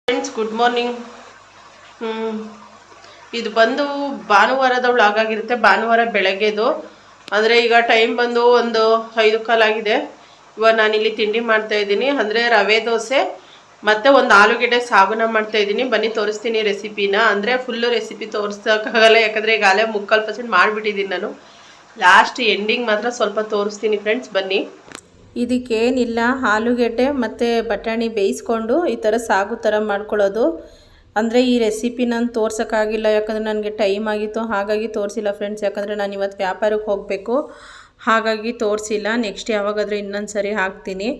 Friends good morning. ಇದು ಬಂದು ಭಾನುವಾರದ ವ್ಲಾಗ್ ಆಗಿರುತ್ತೆ. ಭಾನುವಾರ ಬೆಳಗ್ಗೆದು ಅಂದರೆ ಈಗ ಟೈಮ್ ಬಂದು ಒಂದು 5 ಕಾಲಾಗಿದೆ. ಇವಾಗ ನಾನಿಲ್ಲಿ ತಿಂಡಿ ಮಾಡ್ತಾ ಇದ್ದೀನಿ. ಅಂದರೆ ರವೆ ದೋಸೆ ಮತ್ತು ಒಂದು ಆಲೂಗೆಡ್ಡೆ ಸಾಗುನ ಮಾಡ್ತಾ ಇದ್ದೀನಿ. ಬನ್ನಿ ತೋರಿಸ್ತೀನಿ ರೆಸಿಪಿನ. ಅಂದರೆ ಫುಲ್ಲು ರೆಸಿಪಿ ತೋರಿಸೋಕ್ಕಾಗಲ್ಲ, ಯಾಕಂದರೆ ಈಗಾಗಲೇ 3/4% ಮಾಡಿಬಿಟ್ಟಿದ್ದೀನಿ ನಾನು. ಲಾಸ್ಟ್ ಎಂಡಿಂಗ್ ಮಾತ್ರ ಸ್ವಲ್ಪ ತೋರಿಸ್ತೀನಿ ಫ್ರೆಂಡ್ಸ್, ಬನ್ನಿ. ಇದಕ್ಕೇನಿಲ್ಲ, ಆಲೂಗೆಡ್ಡೆ ಮತ್ತು ಬಟಾಣಿ ಬೇಯಿಸ್ಕೊಂಡು ಈ ಥರ ಸಾಗು ಥರ ಮಾಡ್ಕೊಳ್ಳೋದು. ಅಂದರೆ ಈ ರೆಸಿಪಿ ನಾನು ತೋರ್ಸೋಕ್ಕಾಗಿಲ್ಲ, ಯಾಕಂದರೆ ನನಗೆ ಟೈಮ್ ಆಗಿತ್ತು, ಹಾಗಾಗಿ ತೋರಿಸಿಲ್ಲ ಫ್ರೆಂಡ್ಸ್. ಯಾಕಂದರೆ ನಾನು ಇವತ್ತು ವ್ಯಾಪಾರಕ್ಕೆ ಹೋಗಬೇಕು, ಹಾಗಾಗಿ ತೋರಿಸಿಲ್ಲ. ನೆಕ್ಸ್ಟ್ ಯಾವಾಗಾದರೂ ಇನ್ನೊಂದು ಸರಿ ಹಾಕ್ತೀನಿ.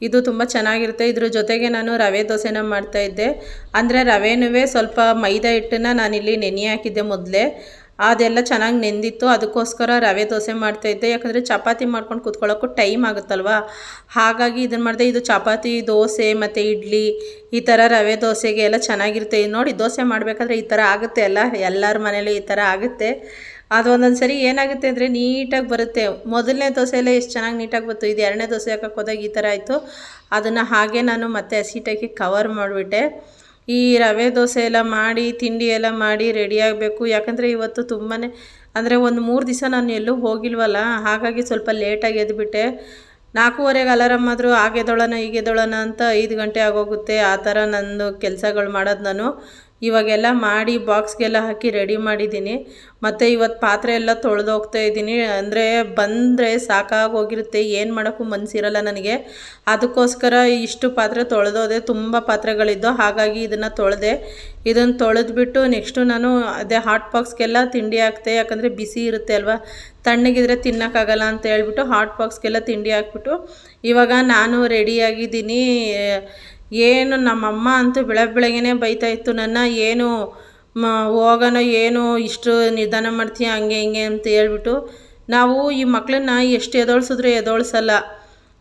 ಇದು ತುಂಬ ಚೆನ್ನಾಗಿರುತ್ತೆ. ಇದ್ರ ಜೊತೆಗೆ ನಾನು ರವೆ ದೋಸೆನ ಮಾಡ್ತಾಯಿದ್ದೆ. ಅಂದರೆ ರವೆನೂ ಸ್ವಲ್ಪ ಮೈದಾ ಹಿಟ್ಟನ್ನು ನಾನಿಲ್ಲಿ ನೆನೆ ಹಾಕಿದ್ದೆ ಮೊದಲೇ. ಅದೆಲ್ಲ ಚೆನ್ನಾಗಿ ನೆಂದಿತ್ತು, ಅದಕ್ಕೋಸ್ಕರ ರವೆ ದೋಸೆ ಮಾಡ್ತಾಯಿದ್ದೆ. ಯಾಕಂದರೆ ಚಪಾತಿ ಮಾಡ್ಕೊಂಡು ಕೂತ್ಕೊಳ್ಳೋಕ್ಕೂ ಟೈಮ್ ಆಗುತ್ತಲ್ವ, ಹಾಗಾಗಿ ಇದನ್ನು ಮಾಡಿದೆ. ಇದು ಚಪಾತಿ, ದೋಸೆ ಮತ್ತು ಇಡ್ಲಿ ಈ ಥರ ರವೆ ದೋಸೆಗೆ ಎಲ್ಲ ಚೆನ್ನಾಗಿರುತ್ತೆ. ನೋಡಿ, ದೋಸೆ ಮಾಡಬೇಕಾದ್ರೆ ಈ ಥರ ಆಗುತ್ತೆ ಅಲ್ಲ, ಎಲ್ಲರ ಮನೇಲಿ ಈ ಥರ ಆಗುತ್ತೆ. ಅದು ಒಂದೊಂದು ಸರಿ ಏನಾಗುತ್ತೆ ಅಂದರೆ ನೀಟಾಗಿ ಬರುತ್ತೆ. ಮೊದಲನೇ ದೋಸೆಯಲ್ಲೇ ಎಷ್ಟು ಚೆನ್ನಾಗಿ ನೀಟಾಗಿ ಬಂತು, ಇದು ಎರಡನೇ ದೋಸೆ ಹಾಕಕ್ಕೆ ಹೋದಾಗ ಈ ಥರ ಆಯಿತು. ಅದನ್ನು ಹಾಗೆ ನಾನು ಮತ್ತೆ ಹಸಿಟಾಕಿ ಕವರ್ ಮಾಡಿಬಿಟ್ಟೆ. ಈ ರವೆ ದೋಸೆ ಎಲ್ಲ ಮಾಡಿ, ತಿಂಡಿ ಎಲ್ಲ ಮಾಡಿ ರೆಡಿ ಆಗಬೇಕು. ಯಾಕಂದರೆ ಇವತ್ತು ತುಂಬಾ ಅಂದರೆ ಒಂದು 3 ದಿವಸ ನಾನು ಎಲ್ಲೂ ಹೋಗಿಲ್ವಲ್ಲ, ಹಾಗಾಗಿ ಸ್ವಲ್ಪ ಲೇಟಾಗಿ ಎದ್ಬಿಟ್ಟೆ. 4:15ಗೆ ಅಲಾರಾಮ್ ಆದರೂ ಆಗೆದೊಳನ ಹೀಗೆದೊಳನ ಅಂತ 5 ಗಂಟೆ ಆಗೋಗುತ್ತೆ. ಆ ಥರ ನಂದು ಕೆಲಸಗಳು ಮಾಡೋದು ನಾನು. ಇವಾಗೆಲ್ಲ ಮಾಡಿ ಬಾಕ್ಸ್ಗೆಲ್ಲ ಹಾಕಿ ರೆಡಿ ಮಾಡಿದ್ದೀನಿ. ಮತ್ತು ಇವತ್ತು ಪಾತ್ರೆ ಎಲ್ಲ ತೊಳೆದು ಹೋಗ್ತಾ ಇದ್ದೀನಿ. ಅಂದರೆ ಬಂದರೆ ಸಾಕಾಗೋಗಿರುತ್ತೆ, ಏನು ಮಾಡೋಕ್ಕೂ ಮನಸ್ಸಿರಲ್ಲ ನನಗೆ. ಅದಕ್ಕೋಸ್ಕರ ಇಷ್ಟು ಪಾತ್ರೆ ತೊಳೆದೋದೆ. ತುಂಬ ಪಾತ್ರೆಗಳಿದ್ದು, ಹಾಗಾಗಿ ಇದನ್ನು ತೊಳೆದೆ. ಇದನ್ನು ತೊಳೆದ್ಬಿಟ್ಟು ನೆಕ್ಸ್ಟು ನಾನು ಅದೇ ಹಾಟ್ ಬಾಕ್ಸ್ಗೆಲ್ಲ ತಿಂಡಿ ಹಾಕ್ತೆ. ಯಾಕಂದರೆ ಬಿಸಿ ಇರುತ್ತೆ ಅಲ್ವಾ, ತಣ್ಣಗಿದ್ರೆ ತಿನ್ನೋಕ್ಕಾಗಲ್ಲ ಅಂತ ಹೇಳ್ಬಿಟ್ಟು ಹಾಟ್ ಬಾಕ್ಸ್ಗೆಲ್ಲ ತಿಂಡಿ ಹಾಕ್ಬಿಟ್ಟು ಇವಾಗ ನಾನು ರೆಡಿಯಾಗಿದ್ದೀನಿ. ಏನು ನಮ್ಮಮ್ಮ ಅಂತೂ ಬೆಳಗ್ಗೆನೇ ಬೈತಾಯಿತ್ತು ನನ್ನ, ಏನು ಹೋಗೋಣ, ಏನು ಇಷ್ಟು ನಿಧಾನ ಮಾಡ್ತೀಯ ಹಂಗೆ ಹಿಂಗೆ ಅಂತ ಹೇಳ್ಬಿಟ್ಟು. ನಾವು ಈ ಮಕ್ಕಳನ್ನ ಎಷ್ಟು ಎದೊಳಿಸಿದ್ರು ಎದೊಳಿಸಲ್ಲ.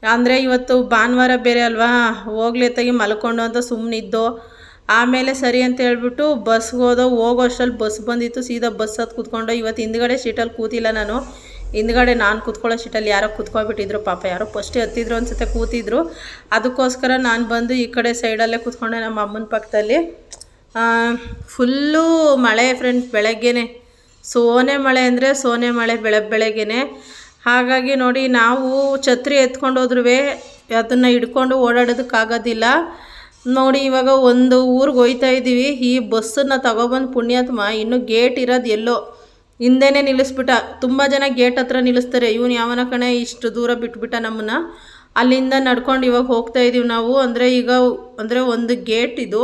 ಅಂದರೆ ಇವತ್ತು ಭಾನುವಾರ ಬೇರೆ ಅಲ್ವಾ, ಹೋಗ್ಲೇತಾಗಿ ಮಲ್ಕೊಂಡು ಅಂತ ಸುಮ್ಮನಿದ್ದು. ಆಮೇಲೆ ಸರಿ ಅಂತ ಹೇಳ್ಬಿಟ್ಟು ಬಸ್ಗೆ ಹೋಗೋ ಅಷ್ಟರಲ್ಲಿ ಬಸ್ ಬಂದಿತ್ತು. ಸೀದಾ ಬಸ್ ಹತ್ತು ಕೂತ್ಕೊಂಡು, ಇವತ್ತು ಹಿಂದ್ಗಡೆ ಸೀಟಲ್ಲಿ ಕೂತಿಲ್ಲ ನಾನು. ಹಿಂದ್ಗಡೆ ನಾನು ಕೂತ್ಕೊಳ್ಳೋ ಸೀಟಲ್ಲಿ ಯಾರೋ ಕೂತ್ಕೊಬಿಟ್ಟಿದ್ರು, ಪಾಪ ಯಾರೋ ಫಸ್ಟೇ ಹತ್ತಿದ್ರು ಅನ್ಸುತ್ತೆ, ಕೂತಿದ್ರು. ಅದಕ್ಕೋಸ್ಕರ ನಾನು ಬಂದು ಈ ಕಡೆ ಸೈಡಲ್ಲೇ ಕೂತ್ಕೊಂಡೆ ನಮ್ಮ ಅಮ್ಮನ ಪಕ್ಕದಲ್ಲಿ. ಫುಲ್ಲು ಮಳೆ ಫ್ರೆಂಡ್ಸ್, ಬೆಳಗ್ಗೆನೆ ಸೋನೆ ಮಳೆ ಅಂದರೆ ಸೋನೆ ಮಳೆ ಬೆಳಗ್ಗೆನೆ. ಹಾಗಾಗಿ ನೋಡಿ, ನಾವು ಛತ್ರಿ ಎತ್ಕೊಂಡು ಹೋದ್ರೂ ಅದನ್ನು ಹಿಡ್ಕೊಂಡು ಓಡಾಡೋದಕ್ಕಾಗೋದಿಲ್ಲ. ನೋಡಿ, ಇವಾಗ ಒಂದು ಊರಿಗೆ ಹೋಯ್ತಾ ಇದ್ದೀವಿ. ಈ ಬಸ್ಸನ್ನು ತಗೊಬಂದು ಪುಣ್ಯಾತ್ಮ ಇನ್ನೂ ಗೇಟ್ ಇರೋದು ಎಲ್ಲೋ ಹಿಂದೆನೇ ನಿಲ್ಲಿಸ್ಬಿಟ್ಟ. ತುಂಬ ಜನ ಗೇಟ್ ಹತ್ರ ನಿಲ್ಲಿಸ್ತಾರೆ, ಇವನು ಯಾವನ ಕಣೆ ಇಷ್ಟು ದೂರ ಬಿಟ್ಬಿಟ್ಟ ನಮ್ಮನ್ನು. ಅಲ್ಲಿಂದ ನಡ್ಕೊಂಡು ಇವಾಗ ಹೋಗ್ತಾ ಇದ್ದೀವಿ ನಾವು. ಅಂದರೆ ಈಗ ಅಂದರೆ ಒಂದು ಗೇಟ್, ಇದು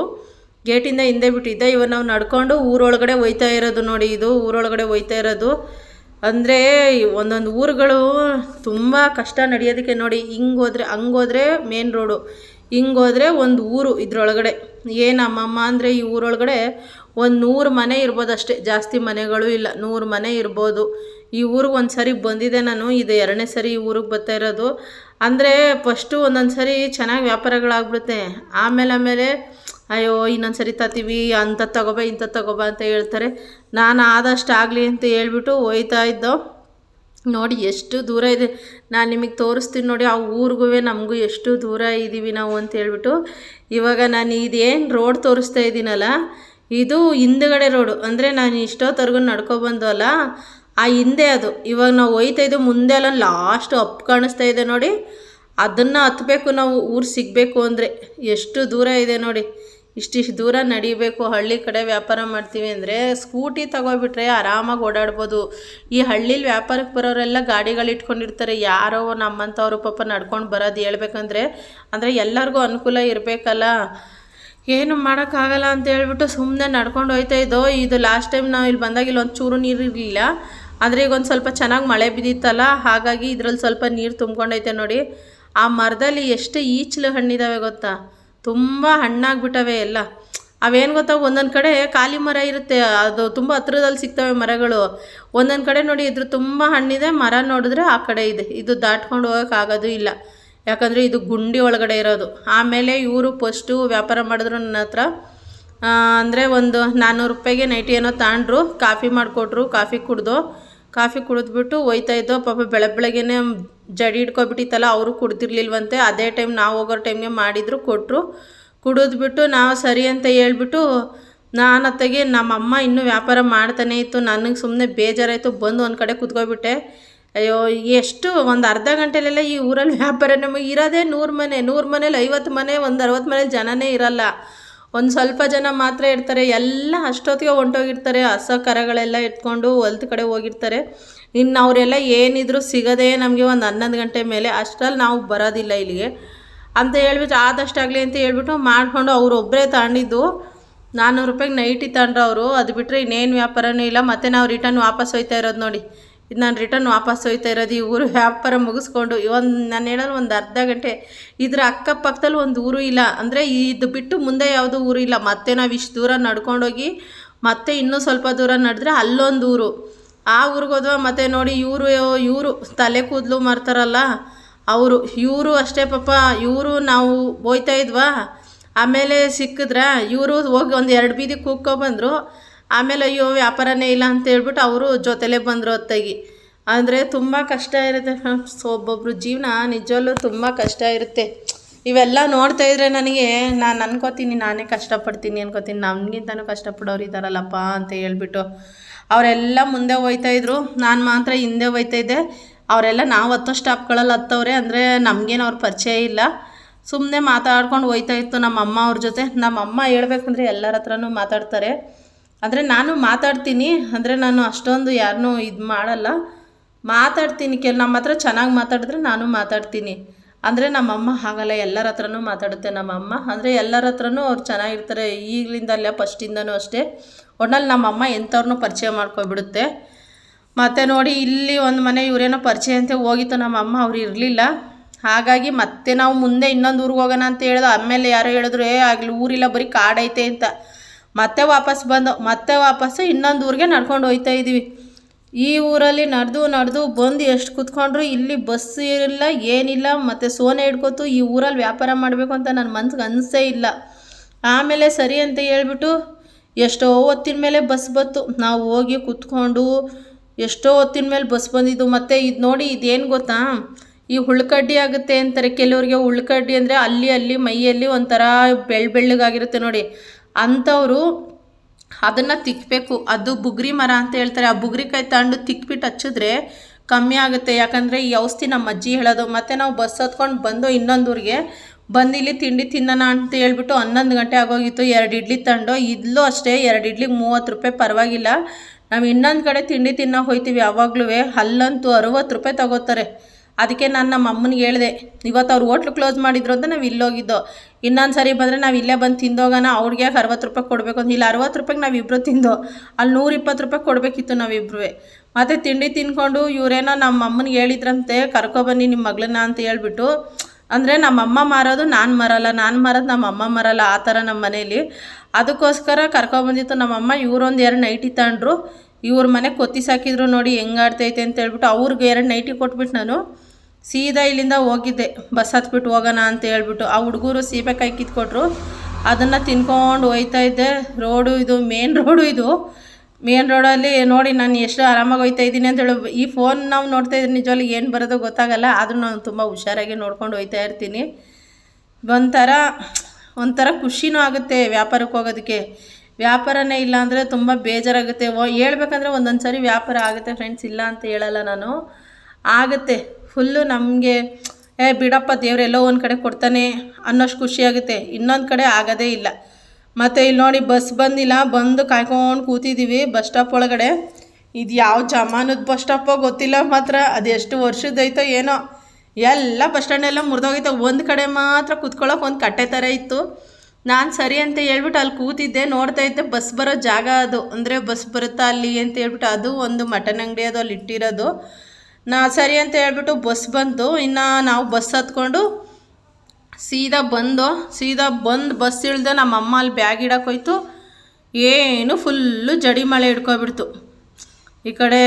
ಗೇಟಿಂದ ಹಿಂದೆ ಬಿಟ್ಟಿದ್ದೆ. ಇವಾಗ ನಾವು ನಡ್ಕೊಂಡು ಊರೊಳಗಡೆ ಹೋಯ್ತಾ ಇರೋದು. ನೋಡಿ, ಇದು ಊರೊಳಗಡೆ ಹೋಯ್ತಾ ಇರೋದು. ಅಂದರೆ ಒಂದೊಂದು ಊರುಗಳು ತುಂಬ ಕಷ್ಟ ನಡೆಯೋದಕ್ಕೆ. ನೋಡಿ, ಹಿಂಗೋದ್ರೆ ಹಂಗೋದ್ರೆ ಮೇನ್ ರೋಡು, ಹಿಂಗೋದ್ರೆ ಒಂದು ಊರು ಇದರೊಳಗಡೆ. ಏನು ಅಮ್ಮಮ್ಮ ಅಂದರೆ ಈ ಊರೊಳಗಡೆ ಒಂದು 100 ಮನೆ ಇರ್ಬೋದು ಅಷ್ಟೇ, ಜಾಸ್ತಿ ಮನೆಗಳು ಇಲ್ಲ, 100 ಮನೆ ಇರ್ಬೋದು. ಈ ಊರಿಗೆ ಒಂದು ಸರಿ ಬಂದಿದ್ದೆ ನಾನು, ಇದು 2ನೇ ಸರಿ ಈ ಊರಿಗೆ ಬರ್ತಾ ಇರೋದು. ಅಂದರೆ ಫಸ್ಟು ಒಂದೊಂದು ಸರಿ ಚೆನ್ನಾಗಿ ವ್ಯಾಪಾರಗಳಾಗ್ಬಿಡುತ್ತೆ, ಆಮೇಲೆ ಅಯ್ಯೋ ಇನ್ನೊಂದು ಸರಿ ತತ್ತೀವಿ, ಅಂಥದ್ದು ತಗೋಬಾ ಇಂಥದ್ದು ತಗೋಬಾ ಅಂತ ಹೇಳ್ತಾರೆ. ನಾನು ಆದಷ್ಟು ಆಗಲಿ ಅಂತ ಹೇಳ್ಬಿಟ್ಟು ಹೋಯ್ತಾ ಇದ್ದೋ. ನೋಡಿ ಎಷ್ಟು ದೂರ ಇದೆ, ನಾನು ನಿಮಗೆ ತೋರಿಸ್ತೀನಿ ನೋಡಿ. ಆ ಊರಿಗೂ ನಮಗೂ ಎಷ್ಟು ದೂರ ಇದ್ದೀವಿ ನಾವು ಅಂತ ಹೇಳ್ಬಿಟ್ಟು. ಇವಾಗ ನಾನು ಇದೇನು ರೋಡ್ ತೋರಿಸ್ತಾ ಇದ್ದೀನಲ್ಲ, ಇದು ಹಿಂದುಗಡೆ ರೋಡು. ಅಂದರೆ ನಾನು ಇಷ್ಟೊತ್ತರೆಗೂ ನಡ್ಕೊಬಂದು ಅಲ್ಲ, ಆ ಹಿಂದೆ ಅದು. ಇವಾಗ ನಾವು ಹೋಯ್ತಾ ಇದ್ದು ಮುಂದೆ ಎಲ್ಲ ಲಾಸ್ಟ್ ಅಪ್ ಕಾಣಿಸ್ತಾ ಇದೆ ನೋಡಿ, ಅದನ್ನು ಹತ್ತಬೇಕು ನಾವು ಊರು ಸಿಗಬೇಕು ಅಂದರೆ. ಎಷ್ಟು ದೂರ ಇದೆ ನೋಡಿ, ಇಷ್ಟಿಷ್ಟು ದೂರ ನಡಿಬೇಕು. ಹಳ್ಳಿ ಕಡೆ ವ್ಯಾಪಾರ ಮಾಡ್ತೀವಿ ಅಂದರೆ ಸ್ಕೂಟಿ ತಗೋಬಿಟ್ರೆ ಆರಾಮಾಗಿ ಓಡಾಡ್ಬೋದು. ಈ ಹಳ್ಳೀಲಿ ವ್ಯಾಪಾರಕ್ಕೆ ಬರೋರೆಲ್ಲ ಗಾಡಿಗಳು ಇಟ್ಕೊಂಡಿರ್ತಾರೆ. ಯಾರೋ ನಮ್ಮಂಥವ್ರು ಪಾಪ ನಡ್ಕೊಂಡು ಬರೋದು ಹೇಳ್ಬೇಕಂದ್ರೆ, ಅಂದರೆ ಎಲ್ಲರಿಗೂ ಅನುಕೂಲ ಇರಬೇಕಲ್ಲ, ಏನು ಮಾಡೋಕ್ಕಾಗಲ್ಲ ಅಂತ ಹೇಳ್ಬಿಟ್ಟು ಸುಮ್ಮನೆ ನಡ್ಕೊಂಡು ಹೋಯ್ತಾ ಇದ್ದೋ. ಇದು ಲಾಸ್ಟ್ ಟೈಮ್ ನಾವು ಇಲ್ಲಿ ಬಂದಾಗ ಇಲ್ಲೊಂದು ಚೂರು ನೀರು ಇರಲಿಲ್ಲ, ಆದರೆ ಈಗ ಒಂದು ಸ್ವಲ್ಪ ಚೆನ್ನಾಗಿ ಮಳೆ ಬಿದ್ದಿತ್ತಲ್ಲ, ಹಾಗಾಗಿ ಇದರಲ್ಲಿ ಸ್ವಲ್ಪ ನೀರು ತುಂಬ್ಕೊಂಡೈತೆ ನೋಡಿ. ಆ ಮರದಲ್ಲಿ ಎಷ್ಟು ಈಚಲು ಹಣ್ಣಿದ್ದಾವೆ ಗೊತ್ತಾ, ತುಂಬ ಹಣ್ಣಾಗ್ಬಿಟ್ಟವೆ ಎಲ್ಲ. ಅವೇನು ಗೊತ್ತಾ, ಒಂದೊಂದು ಕಡೆ ಖಾಲಿ ಮರ ಇರುತ್ತೆ, ಅದು ತುಂಬ ಹತ್ರದಲ್ಲಿ ಸಿಗ್ತವೆ ಮರಗಳು. ಒಂದೊಂದು ಕಡೆ ನೋಡಿ ಇದ್ರ ತುಂಬ ಹಣ್ಣಿದೆ, ಮರ ನೋಡಿದ್ರೆ ಆ ಕಡೆ ಇದೆ. ಇದು ದಾಟ್ಕೊಂಡು ಹೋಗೋಕ್ಕಾಗೋದು ಇಲ್ಲ, ಯಾಕಂದರೆ ಇದು ಗುಂಡಿ ಒಳಗಡೆ ಇರೋದು. ಆಮೇಲೆ ಇವರು ಫಸ್ಟು ವ್ಯಾಪಾರ ಮಾಡಿದ್ರು ನನ್ನ ಹತ್ರ. ಅಂದರೆ ಒಂದು 400 ರೂಪಾಯಿಗೆ ನೈಟಿ ಏನೋ ತಗೊಂಡ್ರು, ಕಾಫಿ ಮಾಡಿಕೊಟ್ರು. ಕಾಫಿ ಕುಡಿದ್ಬಿಟ್ಟು ಹೋಯ್ತಾ ಇದ್ದೋ. ಪಾಪ ಬೆಳಗ್ಗೆನೇ ಜಡಿ ಹಿಡ್ಕೊಬಿಟ್ಟಿತ್ತಲ್ಲ, ಅವರು ಕುಡ್ತಿರ್ಲಿಲ್ವಂತೆ. ಅದೇ ಟೈಮ್ ನಾವು ಹೋಗೋ ಟೈಮ್ಗೆ ಮಾಡಿದ್ರು, ಕೊಟ್ಟರು. ಕುಡಿದ್ಬಿಟ್ಟು ನಾವು ಸರಿ ಅಂತ ಹೇಳ್ಬಿಟ್ಟು ನಾನು ಅತ್ತಗೆ ನಮ್ಮಮ್ಮ ಇನ್ನೂ ವ್ಯಾಪಾರ ಮಾಡ್ತಾನೆ ಇತ್ತು. ನನಗೆ ಸುಮ್ಮನೆ ಬೇಜಾರಾಯಿತು, ಬಂದು ಒಂದು ಕಡೆ ಕುತ್ಕೊಬಿಟ್ಟೆ. ಅಯ್ಯೋ ಎಷ್ಟು ಒಂದು ಅರ್ಧ ಗಂಟೆಲೆಲ್ಲ ಈ ಊರಲ್ಲಿ ವ್ಯಾಪಾರ ನಮಗೆ ಇರೋದೇ 100 ಮನೆ, 100 ಮನೇಲಿ 50 ಮನೆ, ಒಂದು 60 ಮನೇಲಿ ಜನನೇ ಇರಲ್ಲ. ಒಂದು ಸ್ವಲ್ಪ ಜನ ಮಾತ್ರ ಇರ್ತಾರೆ. ಎಲ್ಲ ಅಷ್ಟೊತ್ತಿಗೆ ಹೊಂಟೋಗಿರ್ತಾರೆ. ಹಸ ಕರಗಳೆಲ್ಲ ಎತ್ಕೊಂಡು ಹೊಲ್ದ ಕಡೆ ಹೋಗಿರ್ತಾರೆ. ಇನ್ನು ಅವರೆಲ್ಲ ಏನಿದ್ರು ಸಿಗೋದೇ ನಮಗೆ ಒಂದು 11 ಗಂಟೆ ಮೇಲೆ. ಅಷ್ಟರಲ್ಲಿ ನಾವು ಬರೋದಿಲ್ಲ ಇಲ್ಲಿಗೆ ಅಂತ ಹೇಳ್ಬಿಟ್ಟು ಆದಷ್ಟಾಗಲಿ ಅಂತ ಹೇಳ್ಬಿಟ್ಟು ಮಾಡಿಕೊಂಡು ಅವರೊಬ್ಬರೇ ತಗೊಂಡಿದ್ದು 400 ರೂಪಾಯಿಗೆ ನೈಟಿ ತಗೊಂಡ್ರು ಅವರು. ಅದು ಬಿಟ್ಟರೆ ಇನ್ನೇನು ವ್ಯಾಪಾರನೂ ಇಲ್ಲ. ಮತ್ತು ನಾವು ರಿಟರ್ನ್ ವಾಪಸ್ ಹೋಯ್ತಾ ಇರೋದು ನೋಡಿ. ಇದು ನಾನು ರಿಟರ್ನ್ ವಾಪಸ್ ಹೋಯ್ತಾ ಇರೋದು. ಈ ಊರು ವ್ಯಾಪಾರ ಮುಗಿಸ್ಕೊಂಡು ನಾನು ಹೇಳೋದು ಒಂದು ಅರ್ಧ ಗಂಟೆ. ಇದ್ರ ಅಕ್ಕಪಕ್ಕದಲ್ಲಿ ಒಂದು ಊರು ಇಲ್ಲ, ಅಂದರೆ ಇದು ಬಿಟ್ಟು ಮುಂದೆ ಯಾವುದೂ ಊರು ಇಲ್ಲ. ಮತ್ತೆ ನಾವು ಇಷ್ಟು ದೂರ ನಡ್ಕೊಂಡೋಗಿ ಮತ್ತೆ ಇನ್ನೂ ಸ್ವಲ್ಪ ದೂರ ನಡೆದ್ರೆ ಅಲ್ಲೊಂದು ಊರು, ಆ ಊರಿಗೆ ಹೋದ್ವ. ಮತ್ತು ನೋಡಿ ಇವರು ತಲೆ ಕೂದಲು ಮಾರ್ತಾರಲ್ಲ ಅವರು, ಇವರು ಅಷ್ಟೇ ಪಾಪ. ಇವರು ನಾವು ಹೋಯ್ತಾ ಇದ್ವಾ, ಆಮೇಲೆ ಸಿಕ್ಕಿದ್ರ ಇವರು ಹೋಗಿ ಒಂದು 2 ಬೀದಿ ಕೂಗ್ಕೊಬಂದರು. ಆಮೇಲೆ ಅಯ್ಯೋ ವ್ಯಾಪಾರನೇ ಇಲ್ಲ ಅಂತ ಹೇಳ್ಬಿಟ್ಟು ಅವರು ಜೊತೆಲೇ ಬಂದರು ಹೊತ್ತಾಗಿ. ಅಂದರೆ ತುಂಬ ಕಷ್ಟ ಇರುತ್ತೆ ಫ್ರೆಂಡ್ಸ್, ಒಬ್ಬೊಬ್ರು ಜೀವನ ನಿಜವಲ್ಲೂ ತುಂಬ ಕಷ್ಟ ಇರುತ್ತೆ. ಇವೆಲ್ಲ ನೋಡ್ತಾ ಇದ್ರೆ ನನಗೆ ನಾನು ಅನ್ಕೋತೀನಿ, ನಾನೇ ಕಷ್ಟಪಡ್ತೀನಿ ಅನ್ಕೋತೀನಿ, ನಮಗಿಂತನೂ ಕಷ್ಟಪಡೋರು ಇದ್ದಾರಲ್ಲಪ್ಪ ಅಂತ ಹೇಳ್ಬಿಟ್ಟು. ಅವರೆಲ್ಲ ಮುಂದೆ ಹೋಯ್ತಾಯಿದ್ರು, ನಾನು ಮಾತ್ರ ಹಿಂದೆ ಹೋಯ್ತಾಯಿದ್ದೆ. ಅವರೆಲ್ಲ ನಾವು ಹತ್ತೋ ಸ್ಟಾಪ್ಗಳಲ್ಲಿ ಹತ್ತವ್ರೆ, ಅಂದರೆ ನಮಗೇನು ಅವ್ರ ಪರಿಚಯ ಇಲ್ಲ. ಸುಮ್ಮನೆ ಮಾತಾಡ್ಕೊಂಡು ಹೋಯ್ತಾಯಿತ್ತು ನಮ್ಮ ಅಮ್ಮ ಅವ್ರ ಜೊತೆ. ನಮ್ಮ ಅಮ್ಮ ಹೇಳ್ಬೇಕಂದ್ರೆ ಎಲ್ಲರ ಹತ್ರನೂ ಮಾತಾಡ್ತಾರೆ. ಅಂದರೆ ನಾನು ಮಾತಾಡ್ತೀನಿ, ಅಂದರೆ ನಾನು ಅಷ್ಟೊಂದು ಯಾರನ್ನೂ ಇದು ಮಾಡಲ್ಲ, ಮಾತಾಡ್ತೀನಿ. ನಮ್ಮ ಹತ್ರ ಚೆನ್ನಾಗಿ ಮಾತಾಡಿದ್ರೆ ನಾನು ಮಾತಾಡ್ತೀನಿ. ಅಂದರೆ ನಮ್ಮಮ್ಮ ಹಾಗಲ್ಲ, ಎಲ್ಲರ ಹತ್ರನೂ ಮಾತಾಡುತ್ತೆ ನಮ್ಮಮ್ಮ. ಅಂದರೆ ಎಲ್ಲರ ಹತ್ರನೂ ಅವ್ರು ಚೆನ್ನಾಗಿರ್ತಾರೆ, ಈಗಲಿಂದಲ್ಲ ಫಸ್ಟಿಂದನೂ ಅಷ್ಟೇ. ಒಟ್ನಲ್ಲಿ ನಮ್ಮಮ್ಮ ಎಂಥವ್ರನ್ನೂ ಪರಿಚಯ ಮಾಡ್ಕೊಬಿಡುತ್ತೆ. ಮತ್ತು ನೋಡಿ ಇಲ್ಲಿ ಒಂದು ಮನೆ ಇವರೇನೋ ಪರಿಚಯ ಅಂತ ಹೋಗಿತ್ತು ನಮ್ಮಮ್ಮ, ಅವ್ರು ಇರಲಿಲ್ಲ. ಹಾಗಾಗಿ ಮತ್ತೆ ನಾವು ಮುಂದೆ ಇನ್ನೊಂದು ಊರಿಗೆ ಹೋಗೋಣ ಅಂತ ಹೇಳಿದ್ರು. ಆಮೇಲೆ ಯಾರೋ ಹೇಳಿದ್ರು ಆಗಲಿ ಊರಿಲ್ಲ ಬರೀ ಕಾಡೈತೆ ಅಂತ. ಮತ್ತೆ ವಾಪಸ್ ಬಂದು ಮತ್ತೆ ವಾಪಸ್ಸು ಇನ್ನೊಂದು ಊರಿಗೆ ನಡ್ಕೊಂಡು ಹೋಗ್ತಾ ಇದ್ದೀವಿ. ಈ ಊರಲ್ಲಿ ನಡೆದು ಬಂದು ಎಷ್ಟು ಕೂತ್ಕೊಂಡ್ರು ಇಲ್ಲಿ ಬಸ್ ಇಲ್ಲ ಏನಿಲ್ಲ. ಮತ್ತು ಸೋನೆ ಹಿಡ್ಕೊತು ಈ ಊರಲ್ಲಿ ವ್ಯಾಪಾರ ಮಾಡಬೇಕು ಅಂತ ನನ್ನ ಮನ್ಸಿಗೆ ಅನಿಸೇ ಇಲ್ಲ. ಆಮೇಲೆ ಸರಿ ಅಂತ ಹೇಳ್ಬಿಟ್ಟು ಎಷ್ಟೋ ಹೊತ್ತಿನ ಮೇಲೆ ಬಸ್ ಬಂತು. ನಾವು ಹೋಗಿ ಕೂತ್ಕೊಂಡು ಎಷ್ಟೋ ಹೊತ್ತಿನ ಮೇಲೆ ಬಸ್ ಬಂದಿದ್ದು. ಮತ್ತು ಇದು ನೋಡಿ, ಇದೇನು ಗೊತ್ತಾ, ಈ ಉಳ್ಳಕಡ್ಡಿ ಆಗುತ್ತೆ ಅಂತಾರೆ ಕೆಲವ್ರಿಗೆ. ಉಳ್ಳಕಡ್ಡಿ ಅಂದರೆ ಅಲ್ಲಿ ಮೈಯಲ್ಲಿ ಒಂಥರ ಬೆಳ್ಳಗಾಗಿರುತ್ತೆ ನೋಡಿ, ಅಂಥವರು ಅದನ್ನು ತಿಕ್ಕಬೇಕು. ಅದು ಬುಗ್ರಿ ಮರ ಅಂತ ಹೇಳ್ತಾರೆ. ಆ ಬುಗ್ರಿಕಾಯಿ ತಗೊಂಡು ತಿಕ್ಬಿಟ್ಟು ಹಚ್ಚಿದ್ರೆ ಕಮ್ಮಿ ಆಗುತ್ತೆ. ಯಾಕಂದರೆ ಈ ಔಷಧಿ ನಮ್ಮ ಅಜ್ಜಿ ಹೇಳೋದು. ಮತ್ತು ನಾವು ಬಸ್ ಹತ್ಕೊಂಡು ಬಂದು ಇನ್ನೊಂದು ಊರಿಗೆ ಬಂದು ಇಲ್ಲಿ ತಿಂಡಿ ತಿನ್ನೋಣ ಅಂತ ಹೇಳ್ಬಿಟ್ಟು 11 ಗಂಟೆ ಆಗೋಗಿತ್ತು. 2 ಇಡ್ಲಿ ತಗೊಂಡು, ಇಲ್ಲೂ ಅಷ್ಟೇ 2 ಇಡ್ಲಿಗೆ 30 ರೂಪಾಯಿ, ಪರವಾಗಿಲ್ಲ. ನಾವು ಇನ್ನೊಂದು ಕಡೆ ತಿಂಡಿ ತಿನ್ನೋಕೆ ಹೋಗ್ತೀವಿ ಯಾವಾಗಲೂ, ಅಲ್ಲಂತೂ 60 ರೂಪಾಯಿ ತಗೋತಾರೆ. ಅದಕ್ಕೆ ನಾನು ನಮ್ಮ ಅಮ್ಮನಿಗೆ ಹೇಳಿದೆ, ಇವತ್ತು ಅವ್ರು ಹೋಟ್ಲು ಕ್ಲೋಸ್ ಮಾಡಿದ್ರು ಅಂತ ನಾವು ಇಲ್ಲೋಗಿದ್ದೋ, ಇನ್ನೊಂದು ಸರಿ ಬಂದರೆ ನಾವು ಇಲ್ಲೇ ಬಂದು ತಿಂದೋಗೋಣ. ಅವ್ರಿಗೆ 60 ರೂಪಾಯಿ ಕೊಡಬೇಕು ಅಂತ. ಇಲ್ಲ 60 ರೂಪಾಯಿಗೆ ನಾವಿಬ್ಬರು ತಿಂದೋ, ಅಲ್ಲಿ 120 ರೂಪಾಯಿ ಕೊಡಬೇಕಿತ್ತು ನಾವಿಬ್ಬರು. ಮತ್ತು ತಿಂಡಿ ತಿನ್ಕೊಂಡು ಇವರೇನೋ ನಮ್ಮ ಅಮ್ಮನಿಗೆ ಹೇಳಿದ್ರಂತೆ, ಕರ್ಕೊಬನ್ನಿ ನಿಮ್ಮ ಮಗಳನ್ನ ಅಂತ ಹೇಳ್ಬಿಟ್ಟು. ಅಂದರೆ ನಮ್ಮಮ್ಮ ಮಾರೋದು ನಾನು ಮಾರಲ್ಲ, ನಾನು ಮಾರೋದು ನಮ್ಮ ಅಮ್ಮ ಮಾರಲ್ಲ, ಆ ಥರ ನಮ್ಮ ಮನೇಲಿ. ಅದಕ್ಕೋಸ್ಕರ ಕರ್ಕೊಬಂದಿತ್ತು ನಮ್ಮಮ್ಮ. ಇವರೊಂದು 2 ನೈಟಿ ತಗೊಂಡ್ರು. ಇವ್ರ ಮನೆ ಕೊತ್ತಿ ಸಾಕಿದ್ರು ನೋಡಿ ಹೆಂಗಾಡ್ತೈತೆ ಅಂತ ಹೇಳ್ಬಿಟ್ಟು ಅವ್ರಿಗೆ 2 ನೈಟಿ ಕೊಟ್ಬಿಟ್ಟು ನಾನು ಸೀದಾ ಇಲ್ಲಿಂದ ಹೋಗಿದ್ದೆ ಬಸ್ ಹತ್ಬಿಟ್ಟು ಹೋಗೋಣ ಅಂತ ಹೇಳ್ಬಿಟ್ಟು. ಆ ಹುಡುಗರು ಸೀಬೆಕಾಯಿ ಕಿತ್ಕೊಟ್ರು, ಅದನ್ನು ತಿನ್ಕೊಂಡು ಹೋಯ್ತಾ ಇದ್ದೆ. ರೋಡು ಇದು ಮೇನ್ ರೋಡು, ಇದು ಮೇನ್ ರೋಡಲ್ಲಿ ನೋಡಿ ನಾನು ಎಷ್ಟು ಆರಾಮಾಗಿ ಹೋಯ್ತಾ ಇದ್ದೀನಿ ಅಂತ ಹೇಳಿ. ಈ ಫೋನ್ ನಾವು ನೋಡ್ತಾ ಇದ್ರೆ ನಿಜವಾಗ್ಲೂ ಏನು ಬರೋದೋ ಗೊತ್ತಾಗಲ್ಲ, ಆದರೂ ನಾನು ತುಂಬ ಹುಷಾರಾಗಿ ನೋಡ್ಕೊಂಡು ಹೋಯ್ತಾ ಇರ್ತೀನಿ. ಒಂಥರ ಖುಷಿನೂ ಆಗುತ್ತೆ ವ್ಯಾಪಾರಕ್ಕೆ ಹೋಗೋದಕ್ಕೆ. ವ್ಯಾಪಾರನೇ ಇಲ್ಲ ಅಂದರೆ ತುಂಬ ಬೇಜಾರಾಗುತ್ತೆ. ಹೇಳ್ಬೇಕಂದ್ರೆ ಒಂದೊಂದು ಸರಿ ವ್ಯಾಪಾರ ಆಗುತ್ತೆ ಫ್ರೆಂಡ್ಸ್, ಇಲ್ಲ ಅಂತ ಹೇಳಲ್ಲ ನಾನು, ಆಗುತ್ತೆ. ಫುಲ್ಲು ನಮಗೆ ಬಿಡಪ್ಪ ದೇವರೆಲ್ಲೋ ಒಂದು ಕಡೆ ಕೊಡ್ತಾನೆ ಅನ್ನೋಷ್ಟು ಖುಷಿಯಾಗುತ್ತೆ. ಇನ್ನೊಂದು ಕಡೆ ಆಗೋದೇ ಇಲ್ಲ. ಮತ್ತು ಇಲ್ಲಿ ನೋಡಿ ಬಸ್ ಬಂದಿಲ್ಲ, ಬಂದು ಕಾಯ್ಕೊಂಡು ಕೂತಿದ್ದೀವಿ ಬಸ್ ಸ್ಟಾಪ್ ಒಳಗಡೆ. ಇದು ಯಾವ ಜಮಾನದ ಬಸ್ ಸ್ಟಾಪೋ ಗೊತ್ತಿಲ್ಲ, ಮಾತ್ರ ಅದೆಷ್ಟು ವರ್ಷದೈತೋ ಏನೋ. ಎಲ್ಲ ಬಸ್ ಸ್ಟ್ಯಾಂಡೆಲ್ಲ ಮುರಿದೋಗೈತೆ. ಒಂದು ಕಡೆ ಮಾತ್ರ ಕೂತ್ಕೊಳ್ಳೋಕೆ ಒಂದು ಕಟ್ಟೆ ಥರ ಇತ್ತು. ನಾನು ಸರಿ ಅಂತ ಹೇಳ್ಬಿಟ್ಟು ಅಲ್ಲಿ ಕೂತಿದ್ದೆ, ನೋಡ್ತಾ ಇದ್ದೆ ಬಸ್ ಬರೋ ಜಾಗ ಅದು. ಅಂದರೆ ಬಸ್ ಬರುತ್ತಾ ಅಲ್ಲಿ ಅಂತ ಹೇಳ್ಬಿಟ್ಟು, ಅದು ಒಂದು ಮಟನ್ ಅಂಗಡಿ ಅದು ಅಲ್ಲಿ ಇಟ್ಟಿರೋದು. ಸರಿ ಅಂತ ಹೇಳ್ಬಿಟ್ಟು ಬಸ್ ಬಂತು. ಇನ್ನು ನಾವು ಬಸ್ ಹತ್ಕೊಂಡು ಸೀದಾ ಬಂದು ಬಸ್ ಇಳ್ದೆ ನಮ್ಮ ಅಮ್ಮ ಅಲ್ಲಿ ಬ್ಯಾಗ್ ಇಡಕ್ಕೆ ಹೋಯ್ತು. ಏನು ಫುಲ್ಲು ಜಡಿ ಮಳೆ ಹಿಡ್ಕೊಬಿಡ್ತು. ಈ ಕಡೆ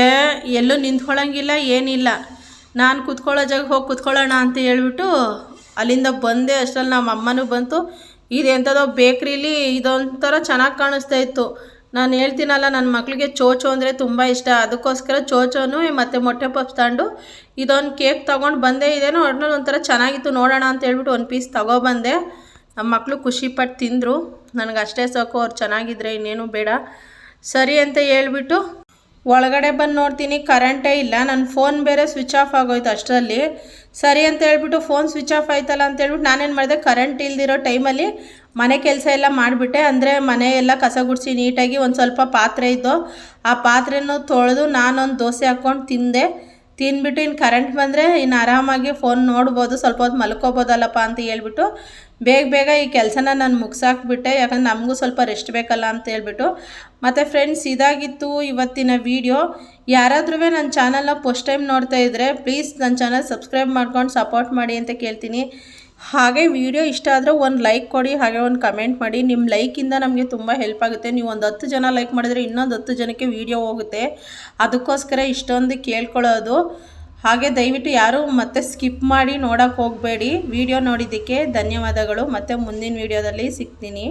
ಎಲ್ಲೂ ನಿಂತ್ಕೊಳ್ಳೋಂಗಿಲ್ಲ ಏನಿಲ್ಲ. ನಾನು ಕೂತ್ಕೊಳ್ಳೋ ಜಾಗಕ್ಕೆ ಹೋಗಿ ಕೂತ್ಕೊಳ್ಳೋಣ ಅಂತ ಹೇಳ್ಬಿಟ್ಟು ಅಲ್ಲಿಂದ ಬಂದೆ. ಅಷ್ಟರಲ್ಲಿ ನಮ್ಮ ಅಮ್ಮನೂ ಬಂತು. ಇದೆಂಥದೋ ಬೇಕ್ರಿಲಿ ಇದೊಂಥರ ಚೆನ್ನಾಗಿ ಕಾಣಿಸ್ತಾ ಇತ್ತು. ನಾನು ಹೇಳ್ತೀನಲ್ಲ, ನನ್ನ ಮಕ್ಕಳಿಗೆ ಚೋಚೋ ಅಂದರೆ ತುಂಬ ಇಷ್ಟ. ಅದಕ್ಕೋಸ್ಕರ ಚೋಚೋನು ಮತ್ತು ಮೊಟ್ಟೆ ಪಪ್ಸ್ ತಗೊಂಡು ಇದೊಂದು ಕೇಕ್ ತೊಗೊಂಡು ಬಂದೆ. ಇದೇನೋ ಒಟ್ನಲ್ಲಿ ಒಂಥರ ಚೆನ್ನಾಗಿತ್ತು, ನೋಡೋಣ ಅಂತ ಹೇಳ್ಬಿಟ್ಟು ಒಂದು ಪೀಸ್ ತೊಗೊಬಂದೆ. ನಮ್ಮ ಮಕ್ಕಳು ಖುಷಿಪಟ್ಟು ತಿಂದರು. ನನಗೆ ಅಷ್ಟೇ ಸಾಕು, ಅವ್ರು ಚೆನ್ನಾಗಿದ್ರೆ ಇನ್ನೇನು ಬೇಡ. ಸರಿ ಅಂತ ಹೇಳ್ಬಿಟ್ಟು ಒಳಗಡೆ ಬಂದು ನೋಡ್ತೀನಿ, ಕರೆಂಟೇ ಇಲ್ಲ. ನನ್ನ ಫೋನ್ ಬೇರೆ ಸ್ವಿಚ್ ಆಫ್ ಆಗೋಯ್ತು ಅಷ್ಟರಲ್ಲಿ. ಸರಿ ಅಂತ ಹೇಳ್ಬಿಟ್ಟು ಫೋನ್ ಸ್ವಿಚ್ ಆಫ್ ಆಯ್ತಲ್ಲ ಅಂತ ಹೇಳ್ಬಿಟ್ಟು ನಾನೇನು ಮಾಡಿದೆ, ಕರೆಂಟ್ ಇಲ್ದಿರೋ ಟೈಮಲ್ಲಿ ಮನೆ ಕೆಲಸ ಎಲ್ಲ ಮಾಡಿಬಿಟ್ಟೆ. ಅಂದರೆ ಮನೆ ಎಲ್ಲ ಕಸ ಗುಡಿಸಿ ನೀಟಾಗಿ ಒಂದು ಸ್ವಲ್ಪ ಪಾತ್ರೆ ಇದ್ದು ಆ ಪಾತ್ರೆನೂ ತೊಳೆದು ನಾನೊಂದು ದೋಸೆ ಹಾಕ್ಕೊಂಡು ತಿಂದ್ಬಿಟ್ಟು ಇನ್ನು ಕರೆಂಟ್ ಬಂದರೆ ಇನ್ನು ಆರಾಮಾಗಿ ಫೋನ್ ನೋಡ್ಬೋದು, ಸ್ವಲ್ಪ ಹೊತ್ತು ಮಲ್ಕೋಬೋದಲ್ಲಪ್ಪ ಅಂತ ಹೇಳ್ಬಿಟ್ಟು ಬೇಗ ಈ ಕೆಲಸನ ನಾನು ಮುಗಿಸಾಕ್ಬಿಟ್ಟೆ. ಯಾಕಂದ್ರೆ ನಮಗೂ ಸ್ವಲ್ಪ ರೆಸ್ಟ್ ಬೇಕಲ್ಲ ಅಂತ ಹೇಳ್ಬಿಟ್ಟು. ಮತ್ತು ಫ್ರೆಂಡ್ಸ್, ಇದಾಗಿತ್ತು ಇವತ್ತಿನ ವಿಡಿಯೋ. ಯಾರಾದ್ರೂ ನನ್ನ ಚಾನಲ್ನ ಫಸ್ಟ್ ಟೈಮ್ ನೋಡ್ತಾ ಇದ್ದರೆ ಪ್ಲೀಸ್ ನನ್ನ ಚಾನಲ್ ಸಬ್ಸ್ಕ್ರೈಬ್ ಮಾಡ್ಕೊಂಡು ಸಪೋರ್ಟ್ ಮಾಡಿ ಅಂತ ಕೇಳ್ತೀನಿ. ಹಾಗೆ ವಿಡಿಯೋ ಇಷ್ಟ ಆದರೆ ಒಂದು ಲೈಕ್ ಕೊಡಿ, ಹಾಗೆ ಒಂದು ಕಮೆಂಟ್ ಮಾಡಿ. ನಿಮ್ಮ ಲೈಕಿಂದ ನಮಗೆ ತುಂಬ ಹೆಲ್ಪ್ ಆಗುತ್ತೆ. ನೀವು ಒಂದು 10 ಜನ ಲೈಕ್ ಮಾಡಿದರೆ ಇನ್ನೊಂದು 10 ಜನಕ್ಕೆ ವಿಡಿಯೋ ಹೋಗುತ್ತೆ. ಅದಕ್ಕೋಸ್ಕರ ಇಷ್ಟೊಂದು ಕೇಳ್ಕೊಳ್ಳೋದು. ಹಾಗೆ ದಯವಿಟ್ಟು ಯಾರೂ ಮತ್ತೆ ಸ್ಕಿಪ್ ಮಾಡಿ ನೋಡೋಕ್ಕೆ ಹೋಗಬೇಡಿ. ವಿಡಿಯೋ ನೋಡಿದ್ದಕ್ಕೆ ಧನ್ಯವಾದಗಳು. ಮತ್ತೆ ಮುಂದಿನ ವಿಡಿಯೋದಲ್ಲಿ ಸಿಗ್ತೀನಿ.